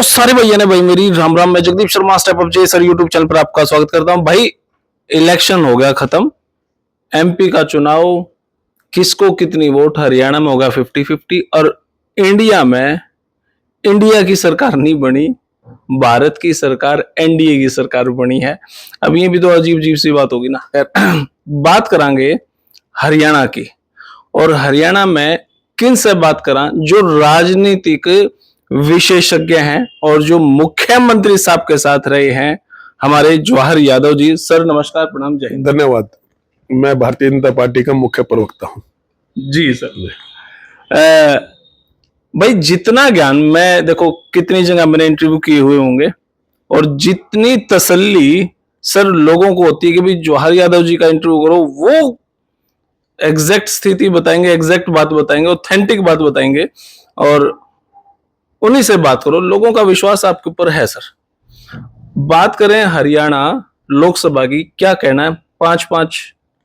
सारे भैया ने भाई मेरी राम राम। मैं जगदीप शर्मा स्टेप अप जे सर यूट्यूब चैनल पर आपका स्वागत करता हूं। भाई इलेक्शन हो गया खत्म, एमपी का चुनाव, किसको कितनी वोट, हरियाणा में होगा 50-50 और इंडिया में इंडिया की सरकार नहीं बनी, भारत की सरकार एनडीए की सरकार बनी है। अब ये भी तो अजीब अजीब सी बात होगी ना। बात करांगे हरियाणा की, और हरियाणा में किन से बात करा जो राजनीतिक विशेषज्ञ हैं और जो मुख्यमंत्री साहब के साथ रहे हैं, हमारे जवाहर यादव जी। सर नमस्कार, प्रणाम, जय हिंद। धन्यवाद। मैं भारतीय जनता पार्टी का मुख्य प्रवक्ता हूं। जी सर। भाई जितना ज्ञान, मैं देखो कितनी जगह मैंने इंटरव्यू किए हुए होंगे, और जितनी तसल्ली सर लोगों को होती है कि भाई जवाहर यादव जी का इंटरव्यू करो, वो एग्जैक्ट स्थिति बताएंगे, एग्जैक्ट बात बताएंगे, ऑथेंटिक बात बताएंगे, और उन्हीं से बात करो। लोगों का विश्वास आपके ऊपर है सर। बात करें हरियाणा लोकसभा की, क्या कहना है? 5-5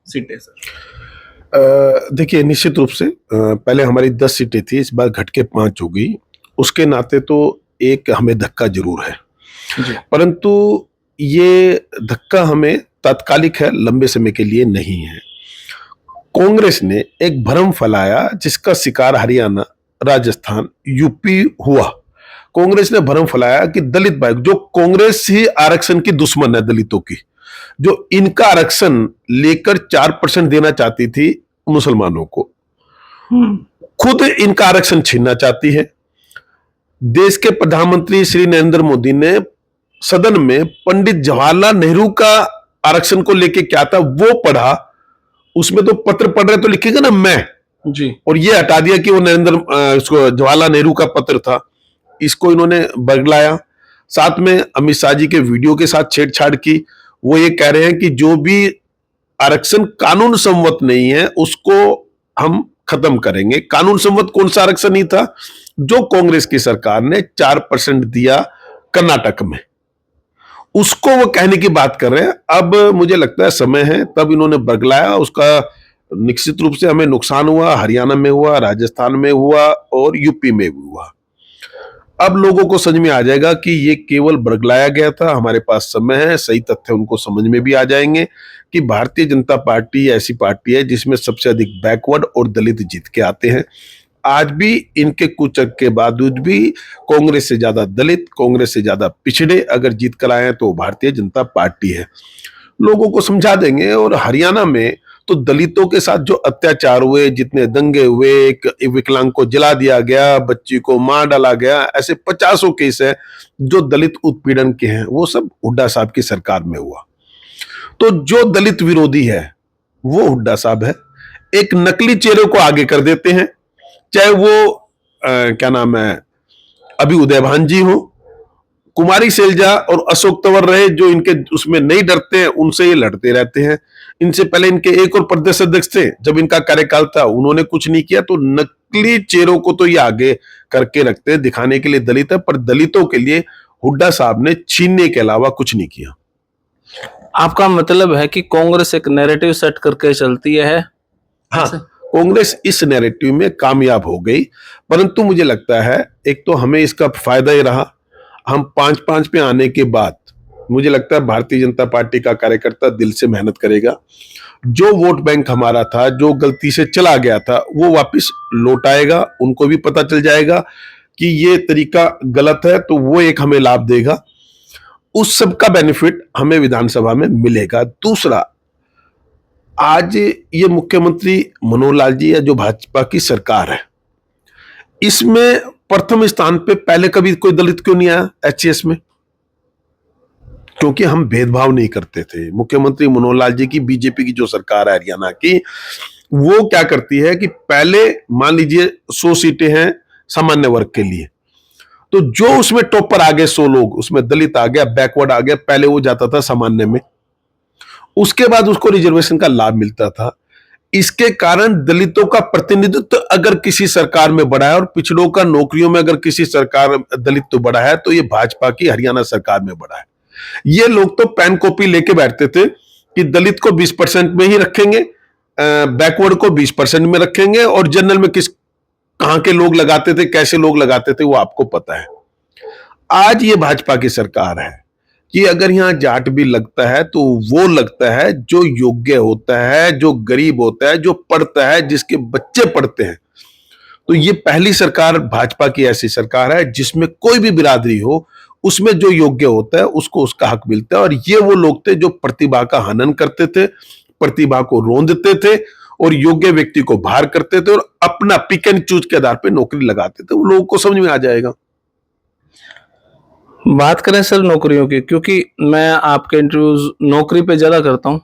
सीटें सर। देखिए, निश्चित रूप से पहले हमारी 10 सीटें थी, इस बार घट के 5 हो गई। उसके नाते तो एक हमें धक्का जरूर है, परंतु ये धक्का हमें तात्कालिक है, लंबे समय के लिए नहीं है। कांग्रेस ने एक भ्रम फैलाया जिसका शिकार हरियाणा, राजस्थान, यूपी हुआ। कांग्रेस ने भ्रम फैलाया कि दलित भाई, जो कांग्रेस ही आरक्षण की दुश्मन है दलितों की, जो इनका आरक्षण लेकर 4% देना चाहती थी मुसलमानों को, खुद इनका आरक्षण छीनना चाहती है। देश के प्रधानमंत्री श्री नरेंद्र मोदी ने सदन में पंडित जवाहरलाल नेहरू का आरक्षण को लेके क्या था वो पढ़ा। उसमें तो पत्र पढ़ रहे तो लिखेगा ना मैं जी, और ये हटा दिया कि वो जवाहरलाल नेहरू का पत्र था। इसको इन्होंने बदलाया। साथ में अमित शाह जी के वीडियो के साथ छेड़छाड़ की। वो ये कह रहे हैं कि जो भी आरक्षण कानून सम्मत नहीं है उसको हम खत्म करेंगे। कानून सम्मत कौन सा आरक्षण ही था? जो कांग्रेस की सरकार ने 4% दिया कर्नाटक में, उसको वो कहने की बात कर रहे हैं। अब मुझे लगता है समय है, तब इन्होंने बरगलाया। उसका निश्चित रूप से हमें नुकसान हुआ। हरियाणा में हुआ, राजस्थान में हुआ और यूपी में भी हुआ। अब लोगों को समझ में आ जाएगा कि ये केवल बरगलाया गया था। हमारे पास समय है, सही तथ्य उनको समझ में भी आ जाएंगे कि भारतीय जनता पार्टी ऐसी पार्टी है जिसमें सबसे अधिक बैकवर्ड और दलित जीत के आते हैं। आज भी इनके कुचक के बावजूद भी कांग्रेस से ज्यादा दलित, कांग्रेस से ज्यादा पिछड़े अगर जीत कर आए तो भारतीय जनता पार्टी है। लोगों को समझा देंगे। और हरियाणा में तो दलितों के साथ जो अत्याचार हुए, जितने दंगे हुए, एक विकलांग को जला दिया गया, बच्ची को मार डाला गया, ऐसे 50 केस है जो दलित उत्पीड़न के हैं, वो सब हुड्डा साहब की सरकार में हुआ। तो जो दलित विरोधी है वो हुड्डा साहब है। एक नकली चेहरे को आगे कर देते हैं, चाहे वो क्या नाम है, अभी उदयभान जी हो, कुमारी शैलजा और अशोक तंवर रहे, जो इनके उसमें नहीं डरते हैं, उनसे ये लड़ते रहते हैं। इनसे पहले इनके एक और प्रदेश अध्यक्ष थे, जब इनका कार्यकाल था उन्होंने कुछ नहीं किया। तो नकली चेहरों को तो ये आगे करके रखते हैं, दिखाने के लिए दलित है, पर दलितों के लिए हुड्डा साहब ने छीनने के अलावा कुछ नहीं किया। आपका मतलब है कि कांग्रेस एक नैरेटिव सेट करके चलती है? हाँ, कांग्रेस इस नैरेटिव में कामयाब हो गई, परंतु मुझे लगता है एक तो हमें इसका फायदा ही रहा। हम 5-5 पे आने के बाद मुझे लगता है भारतीय जनता पार्टी का कार्यकर्ता दिल से मेहनत करेगा। जो वोट बैंक हमारा था, जो गलती से चला गया था, वो वापस लौट आएगा। उनको भी पता चल जाएगा कि ये तरीका गलत है, तो वो एक हमें लाभ देगा। उस सब का बेनिफिट हमें विधानसभा में मिलेगा। दूसरा, आज ये मुख्यमंत्री मनोहर लाल जी है, जो भाजपा की सरकार है, इसमें प्रथम स्थान पे पहले कभी कोई दलित क्यों नहीं आया एचसीएस में? क्योंकि हम भेदभाव नहीं करते थे। मुख्यमंत्री मनोहर लाल जी की बीजेपी की जो सरकार है हरियाणा की, वो क्या करती है कि पहले मान लीजिए 100 सीटें हैं सामान्य वर्ग के लिए, तो जो उसमें टॉप पर आ गए 100 लोग, उसमें दलित आ गया, बैकवर्ड आ गया, पहले वो जाता था सामान्य में, उसके बाद उसको रिजर्वेशन का लाभ मिलता था। इसके कारण दलितों का प्रतिनिधित्व अगर किसी सरकार में बढ़ा है, और पिछड़ों का नौकरियों में अगर किसी सरकार दलित बढ़ा है, तो ये भाजपा की हरियाणा सरकार में बढ़ा है। ये लोग तो पेन कॉपी लेके बैठते थे कि दलित को 20% में ही रखेंगे, बैकवर्ड को 20% में रखेंगे, और जनरल में कहां के लोग लगाते थे, कैसे लोग लगाते थे, वो आपको पता है। आज ये भाजपा की सरकार है कि अगर यहाँ जाट भी लगता है तो वो लगता है जो योग्य होता है, जो गरीब होता है, जो पढ़ता है, जिसके बच्चे पढ़ते हैं। तो ये पहली सरकार भाजपा की ऐसी सरकार है जिसमें कोई भी बिरादरी हो, उसमें जो योग्य होता है उसको उसका हक मिलता है। और ये वो लोग थे जो प्रतिभा का हनन करते थे, प्रतिभा को रोंदते थे और योग्य व्यक्ति को बाहर करते थे और अपना पिक एंड चूज के आधार पर नौकरी लगाते थे। वो लोगों को समझ में आ जाएगा। बात करें सर नौकरियों की, क्योंकि मैं आपके इंटरव्यूज नौकरी पे ज्यादा करता हूं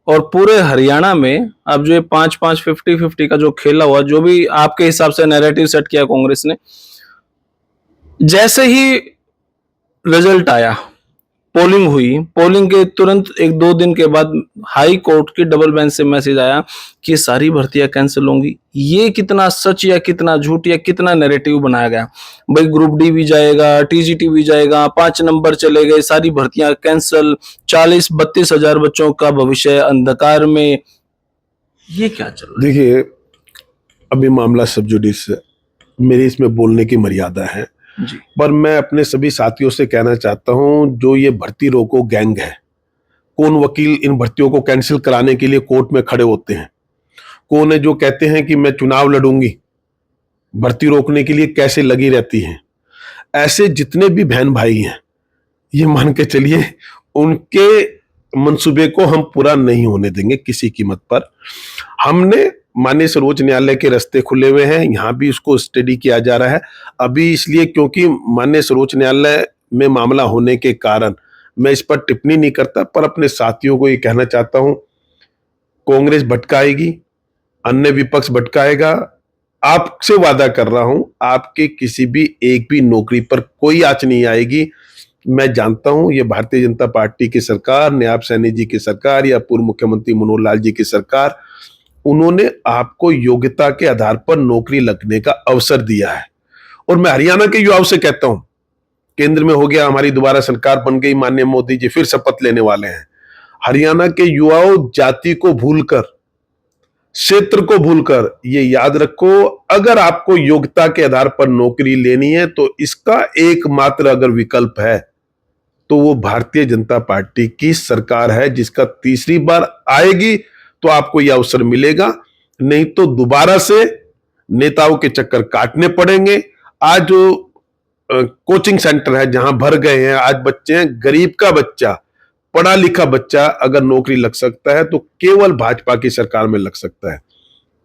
और पूरे हरियाणा में अब जो ये 5-5 50-50 का जो खेला हुआ, जो भी आपके हिसाब से नैरेटिव सेट किया कांग्रेस ने, जैसे ही रिजल्ट आया, पोलिंग हुई, पोलिंग के तुरंत 1-2 दिन के बाद हाई कोर्ट की डबल बेंच से मैसेज आया कि सारी भर्तियां कैंसिल होंगी। ये कितना सच या कितना झूठ या कितना नैरेटिव बनाया गया? भाई ग्रुप डी भी जाएगा, टीजीटी भी जाएगा, 5 नंबर चले गए, सारी भर्तियां कैंसिल, 40-32 हजार बच्चों का भविष्य अंधकार में। ये क्या चल रहा है? देखिए, अभी मामला सब जुडिस है, मेरी इसमें बोलने की मर्यादा है, जी पर मैं अपने सभी साथियों से कहना चाहता हूं, जो ये भर्ती रोको गैंग है, कौन वकील इन भर्तियों को कैंसिल कराने के लिए कोर्ट में खड़े होते हैं, कौन है जो कहते हैं कि मैं चुनाव लड़ूंगी, भर्ती रोकने के लिए कैसे लगी रहती हैं। ऐसे जितने भी बहन भाई हैं, ये मान के चलिए उनके मंसूबे को हम पूरा नहीं होने देंगे किसी कीमत पर। हमने माननीय सर्वोच्च न्यायालय के रास्ते खुले हुए हैं, यहाँ भी उसको स्टडी किया जा रहा है। अभी इसलिए क्योंकि माननीय सर्वोच्च न्यायालय में मामला होने के कारण मैं इस पर टिप्पणी नहीं करता, पर अपने साथियों को ये कहना चाहता हूं, कांग्रेस भटकाएगी, अन्य विपक्ष भटकाएगा। आपसे वादा कर रहा हूं, आपके किसी भी एक भी नौकरी पर कोई आंच नहीं आएगी। मैं जानता हूं ये भारतीय जनता पार्टी की सरकार, नायब सैनी जी की सरकार या पूर्व मुख्यमंत्री मनोहर लाल जी की सरकार, उन्होंने आपको योग्यता के आधार पर नौकरी लगने का अवसर दिया है। और मैं हरियाणा के युवाओं से कहता हूं, केंद्र में हो गया, हमारी दोबारा सरकार बन गई, माननीय मोदी जी फिर शपथ लेने वाले हैं। हरियाणा के युवाओं, जाति को भूलकर, क्षेत्र को भूलकर ये याद रखो, अगर आपको योग्यता के आधार पर नौकरी लेनी है तो इसका एकमात्र अगर विकल्प है तो वो भारतीय जनता पार्टी की सरकार है, जिसका तीसरी बार आएगी तो आपको यह अवसर मिलेगा। नहीं तो दोबारा से नेताओं के चक्कर काटने पड़ेंगे। आज जो कोचिंग सेंटर है जहां भर गए हैं, आज बच्चे हैं, गरीब का बच्चा, पढ़ा लिखा बच्चा अगर नौकरी लग सकता है तो केवल भाजपा की सरकार में लग सकता है।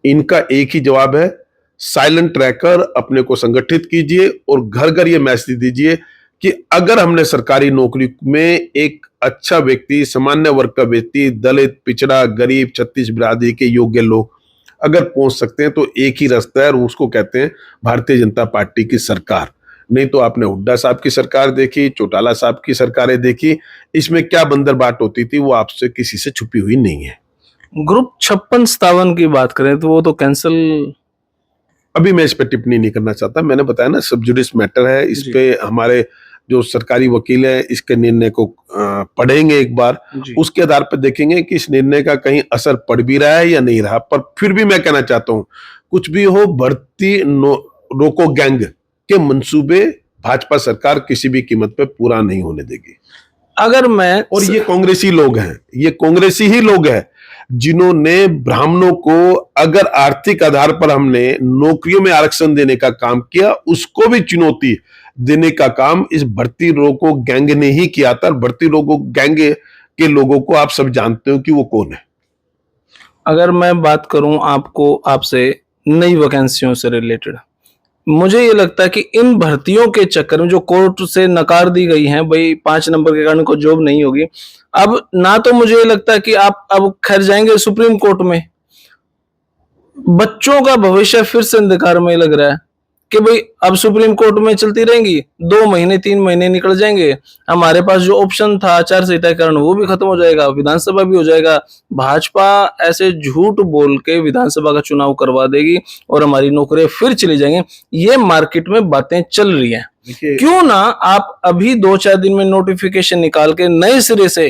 इनका एक ही जवाब है, साइलेंट रहकर अपने को संगठित कीजिए और घर घर ये मैसेज दीजिए कि अगर हमने सरकारी नौकरी में एक अच्छा व्यक्ति, सामान्य वर्ग का व्यक्ति, दलित, पिछड़ा, गरीब, छत्तीस बिरादरी के योग्य लोग अगर पहुंच सकते हैं तो एक ही रास्ता है और उसको कहते हैं भारतीय जनता पार्टी की सरकार। नहीं तो आपने हुड्डा साहब की सरकार देखी, चौटाला साहब की सरकारें देखी, इसमें क्या बंदरबाट होती थी वो आपसे किसी से छुपी हुई नहीं है। ग्रुप 56-57 की बात करें तो वो तो कैंसिल। अभी मैं इस पर टिप्पणी नहीं करना चाहता, मैंने बताया ना सब जुडिस मैटर है, इस पे हमारे जो सरकारी वकील है इसके निर्णय को पढ़ेंगे एक बार, उसके आधार पर देखेंगे कि इस निर्णय का कहीं असर पड़ भी रहा है या नहीं रहा। पर फिर भी मैं कहना चाहता हूं, कुछ भी हो, भर्ती रोको गैंग के मंसूबे भाजपा सरकार किसी भी कीमत पे पूरा नहीं होने देगी। अगर मैं, और ये कांग्रेसी लोग हैं, ये कांग्रेसी ही लोग हैं जिन्होंने ब्राह्मणों को अगर आर्थिक आधार पर हमने नौकरियों में आरक्षण देने का काम किया, उसको भी चुनौती देने का काम इस भर्ती रोको गैंग ने ही किया था। भर्ती रोको गैंग के लोगों को आप सब जानते हो कि वो कौन है। अगर मैं बात करूं आपसे नई वैकेंसियों से रिलेटेड, मुझे ये लगता है कि इन भर्तियों के चक्कर में जो कोर्ट से नकार दी गई हैं, भाई 5 नंबर के कारण कोई जॉब नहीं होगी, अब ना तो मुझे ये लगता है कि आप अब खैर जाएंगे सुप्रीम कोर्ट में, बच्चों का भविष्य फिर से अंधकार में लग रहा है कि भाई अब सुप्रीम कोर्ट में चलती रहेंगी, 2 महीने 3 महीने निकल जाएंगे, हमारे पास जो ऑप्शन था आचार संहिता के कारण वो भी खत्म हो जाएगा, विधानसभा भी हो जाएगा। भाजपा ऐसे झूठ बोल के विधानसभा का चुनाव करवा देगी और हमारी नौकरियां फिर चली जाएंगी। ये मार्केट में बातें चल रही हैं। क्यों ना आप अभी 2-4 दिन में नोटिफिकेशन निकाल के नए सिरे से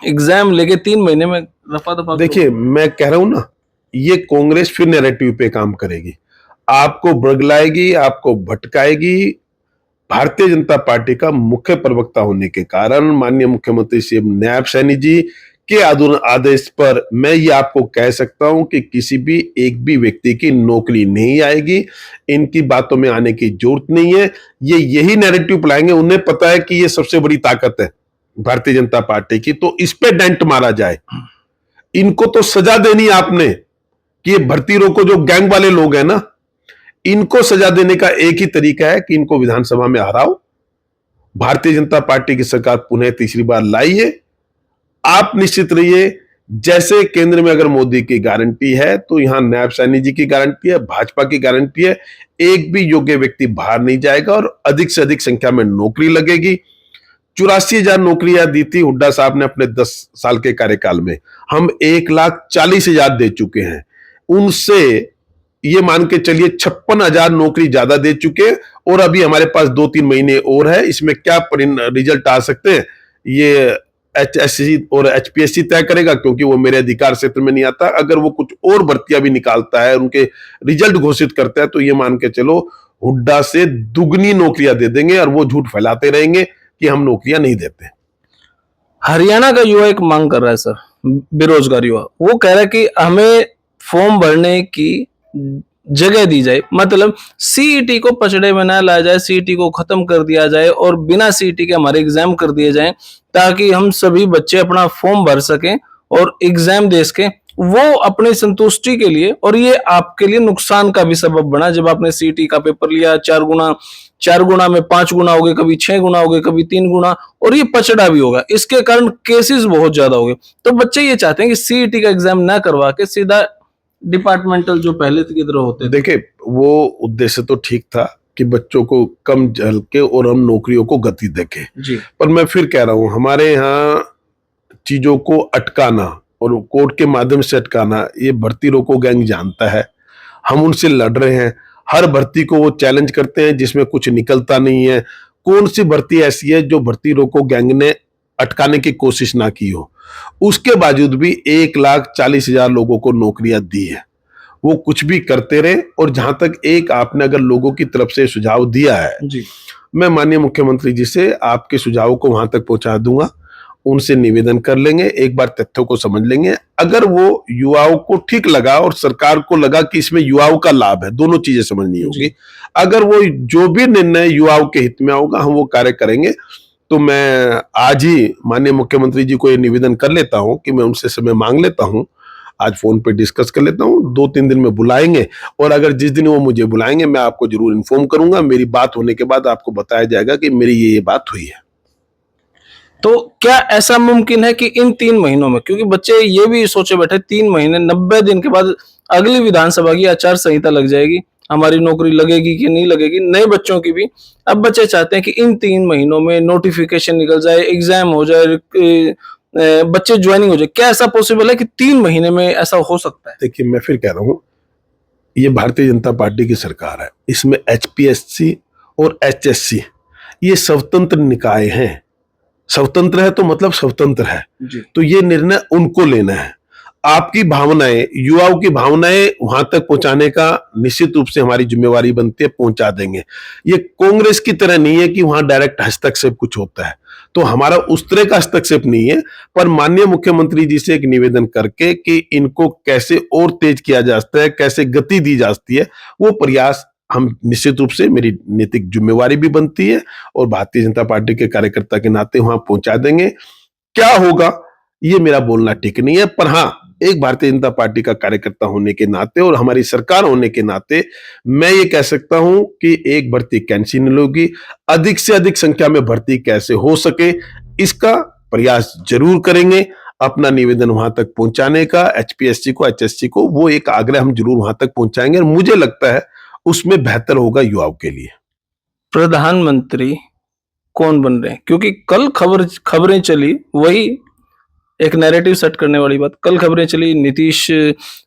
एग्जाम लेके 3 महीने में रफा दफा। देखिए, मैं कह रहा हूं ना, ये कांग्रेस फिर नैरेटिव पे काम करेगी, आपको बरगलाएगी, आपको भटकाएगी। भारतीय जनता पार्टी का मुख्य प्रवक्ता होने के कारण माननीय मुख्यमंत्री श्री नायब सैनी जी के आदेश पर मैं ये आपको कह सकता हूं कि किसी भी एक भी व्यक्ति की नौकरी नहीं आएगी। इनकी बातों में आने की जरूरत नहीं है। ये यही नैरेटिव लाएंगे, उन्हें पता है कि ये सबसे बड़ी ताकत है भारतीय जनता पार्टी की, तो इस पे डेंट मारा जाए। इनको तो सजा देनी है आपने कि ये भर्ती रोको जो गैंग वाले लोग हैं ना, इनको सजा देने का एक ही तरीका है कि इनको विधानसभा में हराओ। भारतीय जनता पार्टी की सरकार पुनः तीसरी बार लाइए। आप निश्चित रहिए, जैसे केंद्र में अगर मोदी की गारंटी है तो यहां नायब सैनी जी की गारंटी है, भाजपा की गारंटी है। एक भी योग्य व्यक्ति बाहर नहीं जाएगा और अधिक से अधिक संख्या में नौकरी लगेगी। 84,000 नौकरियां दी थी हुड्डा साहब ने अपने 10 साल के कार्यकाल में, हम 1,40,000 दे चुके हैं। उनसे ये मान के चलिए 56,000 नौकरी ज्यादा दे चुके हैं और अभी हमारे पास 2-3 महीने और है। इसमें क्या रिजल्ट आ सकते हैं ये HSC और HPSC तय करेगा, क्योंकि वो मेरे अधिकार क्षेत्र में नहीं आता। अगर वो कुछ और भर्तियां भी निकालता है, उनके रिजल्ट घोषित करता है, तो ये मान के चलो हुड्डा से दुगनी नौकरियां दे देंगे और वो झूठ फैलाते रहेंगे कि हम नौकरियां नहीं देते। हरियाणा का युवा एक मांग कर रहा है सर, बेरोजगार युवा, वो कह रहा है कि हमें फॉर्म भरने की जगह दी जाए, मतलब सीईटी को पचड़े में ना लाया जाए, सीईटी को खत्म कर दिया जाए और बिना सीईटी के हमारे एग्जाम कर दिए जाएं, ताकि हम सभी बच्चे अपना फॉर्म भर सकें और एग्जाम दे सकें, वो अपनी संतुष्टि के लिए। और ये आपके लिए नुकसान का भी सबब बना। जब आपने सीईटी का पेपर लिया, 4 गुना में 5 गुना हो गए, कभी 6 गुना हो गए, कभी 3 गुना, और ये पचड़ा भी होगा। इसके कारण केसेस बहुत ज्यादा हो गए। तो बच्चे ये चाहते हैं कि सीईटी का एग्जाम ना करवा के सीधा डिपार्टमेंटल जो पहले की तरह होते थे। देखिए, वो उद्देश्य तो ठीक था कि बच्चों को कम झलके और हम नौकरियों को गति देके जी। पर मैं फिर कह रहा हूं, हमारे यहाँ चीजों को अटकाना और कोर्ट के माध्यम से अटकाना, ये भर्ती रोको गैंग जानता है। हम उनसे लड़ रहे हैं। हर भर्ती को वो चैलेंज करते हैं जिसमें कुछ निकलता नहीं है। कौन सी भर्ती ऐसी है जो भर्ती रोको गैंग ने अटकाने की कोशिश ना की हो? उसके बावजूद भी 1,40,000 लोगों को नौकरियां दी है। वो कुछ भी करते रहे। और जहां तक एक आपने अगर लोगों की तरफ से सुझाव दिया है, जी। मैं माननीय मुख्यमंत्री जी से आपके सुझावों को वहां तक पहुंचा दूंगा। उनसे निवेदन कर लेंगे, एक बार तथ्यों को समझ लेंगे। अगर वो युवाओं को ठीक लगा और सरकार को लगा कि इसमें युवाओं का लाभ है, दोनों चीजें समझनी होगी। अगर वो जो भी निर्णय युवाओं के हित में होगा, हम वो कार्य करेंगे। तो मैं आज ही माननीय मुख्यमंत्री जी को ये निवेदन कर लेता हूं कि मैं उनसे समय मांग लेता हूं। आज फोन पे डिस्कस कर लेता हूं, 2-3 दिन में बुलाएंगे और अगर जिस दिन वो मुझे बुलाएंगे मैं आपको जरूर इन्फॉर्म करूंगा। मेरी बात होने के बाद आपको बताया जाएगा कि मेरी ये बात हुई है। तो क्या ऐसा मुमकिन है कि इन 3 महीनों में, क्योंकि बच्चे ये भी सोचे बैठे 3 महीने 90 दिन के बाद अगली विधानसभा की आचार संहिता लग जाएगी, हमारी नौकरी लगेगी कि नहीं लगेगी, नए बच्चों की भी। अब बच्चे चाहते हैं कि इन 3 महीनों में नोटिफिकेशन निकल जाए, एग्जाम हो जाए, बच्चे ज्वाइनिंग हो जाए। क्या ऐसा पॉसिबल है कि 3 महीने में ऐसा हो सकता है? देखिए, मैं फिर कह रहा हूं, ये भारतीय जनता पार्टी की सरकार है। इसमें HPSC और HSC ये स्वतंत्र निकाय हैं। स्वतंत्र है तो मतलब स्वतंत्र है। जी। तो ये निर्णय उनको लेना है। आपकी भावनाएं, युवाओं की भावनाएं वहां तक पहुंचाने का निश्चित रूप से हमारी जिम्मेवारी बनती है, पहुंचा देंगे। ये कांग्रेस की तरह नहीं है कि वहां डायरेक्ट हस्तक्षेप कुछ होता है, तो हमारा उस तरह का हस्तक्षेप नहीं है। पर माननीय मुख्यमंत्री जी से एक निवेदन करके कि इनको कैसे और तेज किया जा सकता है, कैसे गति दी जाती है, वो प्रयास हम निश्चित रूप से, मेरी नैतिक जिम्मेवारी भी बनती है और भारतीय जनता पार्टी के कार्यकर्ता के नाते वहां पहुंचा देंगे। क्या होगा ये मेरा बोलना ठीक नहीं है, पर हाँ, एक भारतीय जनता पार्टी का कार्यकर्ता होने के नाते और हमारी सरकार होने के नाते मैं ये कह सकता हूं कि एक भर्ती कैंसिल नहीं होगी। अधिक से अधिक संख्या में भर्ती कैसे हो सके, इसका प्रयास जरूर करेंगे। अपना निवेदन वहां तक पहुंचाने का, HPSC को, HSC को, वो एक आग्रह हम जरूर वहां तक पहुंचाएंगे और मुझे लगता है उसमें बेहतर होगा युवाओं के लिए। प्रधानमंत्री कौन बन रहे हैं? क्योंकि कल खबरें चली, वही एक नैरेटिव सेट करने वाली बात। कल खबरें चली नीतीश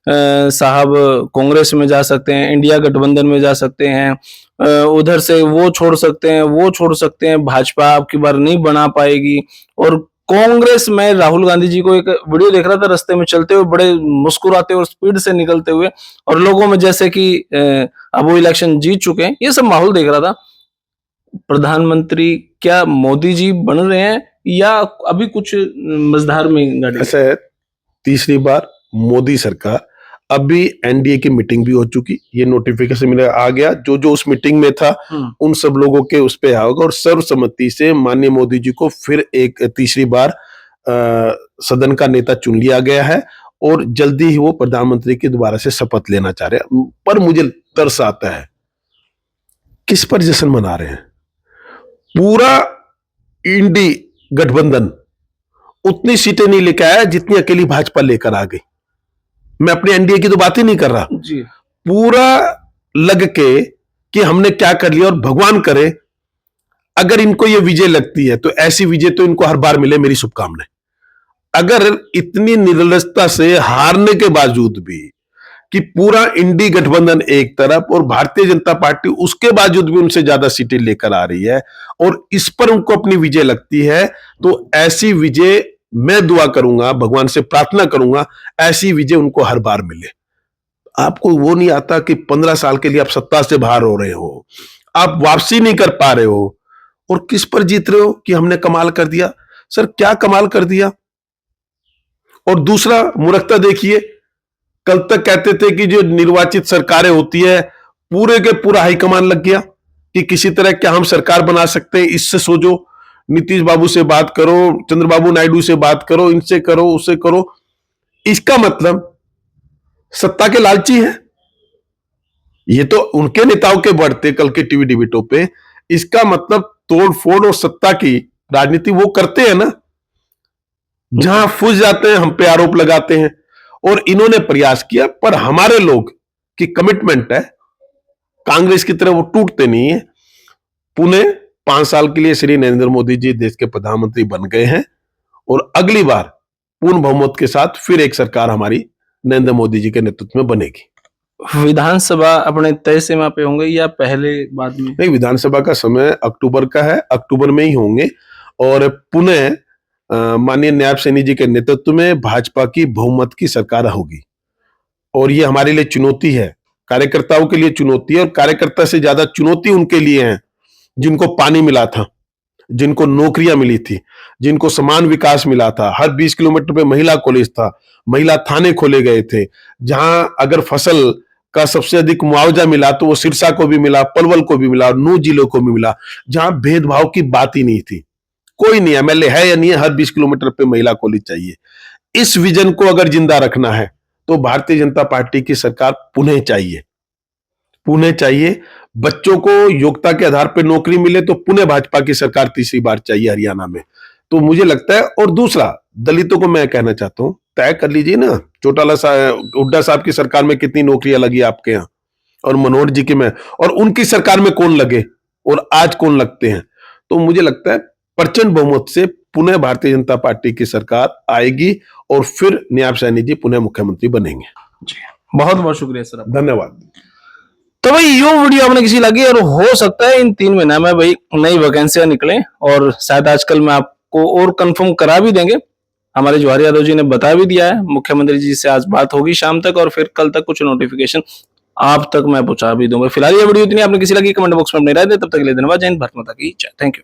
साहब कांग्रेस में जा सकते हैं, इंडिया गठबंधन में जा सकते हैं, उधर से वो छोड़ सकते हैं, वो छोड़ सकते हैं, भाजपा अब की बार नहीं बना पाएगी। और कांग्रेस में राहुल गांधी जी को एक वीडियो देख रहा था रास्ते में चलते हुए, बड़े मुस्कुराते और स्पीड से निकलते हुए, और लोगों में जैसे कि अब वो इलेक्शन जीत चुके हैं, ये सब माहौल देख रहा था। प्रधानमंत्री क्या मोदी जी बन रहे हैं या अभी कुछ मझधार में गाड़ी? ऐसा है, तीसरी बार मोदी सरकार। अभी एनडीए की मीटिंग भी हो चुकी, ये नोटिफिकेशन मिला आ गया, जो जो उस मीटिंग में था उन सब लोगों के उस पे होगा और सर्वसम्मति से माननीय मोदी जी को फिर एक तीसरी बार सदन का नेता चुन लिया गया है और जल्दी ही वो प्रधानमंत्री की दोबारा से शपथ लेना चाह रहे हैं। पर मुझे तरस आता है, किस पर जश्न मना रहे हैं? पूरा इंडी गठबंधन उतनी सीटें नहीं लेकर आया जितनी अकेली भाजपा लेकर आ गई। मैं अपने एनडीए की तो बात ही नहीं कर रहा, जी। पूरा लग के कि हमने क्या कर लिया, और भगवान करे अगर इनको ये विजय लगती है तो ऐसी विजय तो इनको हर बार मिले, मेरी शुभकामनाएं। अगर इतनी निर्लजता से हारने के बावजूद भी कि पूरा इंडी गठबंधन एक तरफ और भारतीय जनता पार्टी उसके बावजूद भी उनसे ज्यादा सीटें लेकर आ रही है और इस पर उनको अपनी विजय लगती है, तो ऐसी विजय मैं दुआ करूंगा, भगवान से प्रार्थना करूंगा ऐसी विजय उनको हर बार मिले। आपको वो नहीं आता कि 15 साल के लिए आप सत्ता से बाहर हो रहे हो, आप वापसी नहीं कर पा रहे हो और किस पर जीत रहे हो कि हमने कमाल कर दिया। सर क्या कमाल कर दिया? और दूसरा मूर्खता देखिए, कल तक कहते थे कि जो निर्वाचित सरकारें होती है पूरे के पूरा हाईकमान लग गया कि किसी तरह क्या हम सरकार बना सकते हैं, इससे सोचो, नीतीश बाबू से बात करो, चंद्रबाबू नायडू से बात करो, इनसे करो, उससे करो। इसका मतलब सत्ता के लालची है, ये तो उनके नेताओं के बढ़ते कल के टीवी डिबेटों पे। इसका मतलब तोड़ फोड़ और सत्ता की राजनीति वो करते हैं ना, जहां फंस जाते हैं हम पे आरोप लगाते हैं। और इन्होंने प्रयास किया, पर हमारे लोग की कमिटमेंट है कांग्रेस की तरह, वो टूटते नहीं है। पुणे 5 साल के लिए श्री नरेंद्र मोदी जी देश के प्रधानमंत्री बन गए हैं और अगली बार पूर्ण बहुमत के साथ फिर एक सरकार हमारी नरेंद्र मोदी जी के नेतृत्व में बनेगी। विधानसभा अपने तय सीमा पे होंगे या पहले बाद में? नहीं, विधानसभा का समय अक्टूबर का है, अक्टूबर में ही होंगे और पुणे माननीय नायब सैनी जी के नेतृत्व में भाजपा की बहुमत की सरकार होगी। और ये हमारे लिए चुनौती है, कार्यकर्ताओं के लिए चुनौती है, और कार्यकर्ता से ज्यादा चुनौती उनके लिए है जिनको पानी मिला था, जिनको नौकरियां मिली थी, जिनको समान विकास मिला था, हर 20 किलोमीटर पे महिला कॉलेज था, महिला थाने खोले गए थे, जहां अगर फसल का सबसे अधिक मुआवजा मिला तो वो सिरसा को भी मिला, पलवल को भी मिला, 9 जिलों को भी मिला, जहां भेदभाव की बात ही नहीं थी। कोई नहीं, एमएलए है या नहीं है, हर 20 किलोमीटर पे महिला कॉलेज चाहिए। इस विजन को अगर जिंदा रखना है तो भारतीय जनता पार्टी की सरकार पुणे चाहिए, पुणे चाहिए। बच्चों को योग्यता के आधार पर नौकरी मिले तो पुणे भाजपा की सरकार तीसरी बार चाहिए हरियाणा में, तो मुझे लगता है। और दूसरा, दलितों को मैं कहना चाहता हूं, तय कर लीजिए ना, चौटाला हुड्डा साहब की सरकार में कितनी नौकरियां लगी आपके यहाँ, और मनोहर जी की में, और उनकी सरकार में कौन लगे और आज कौन लगते हैं। तो मुझे लगता है प्रचंड बहुमत से पुणे भारतीय जनता पार्टी की सरकार आएगी और फिर नायब सैनी जी पुणे मुख्यमंत्री बनेंगे। जी, बहुत बहुत शुक्रिया सर, धन्यवाद। तो भाई यो वीडियो आपने किसी लगी, और हो सकता है इन 3 महीना में भाई नई वैकेंसियां निकले और शायद आजकल में आपको और कंफर्म करा भी देंगे। हमारे जवाहर यादव जी ने बता भी दिया है, मुख्यमंत्री जी से आज बात होगी शाम तक और फिर कल तक कुछ नोटिफिकेशन आप तक मैं पहुंचा भी दूंगा। फिलहाल ये वीडियो इतनी, आपने किसी लगी कमेंट बॉक्स में अपनी राय दे। तब तक के लिए धन्यवाद। जय हिंद, भारत माता की जय। Thank you.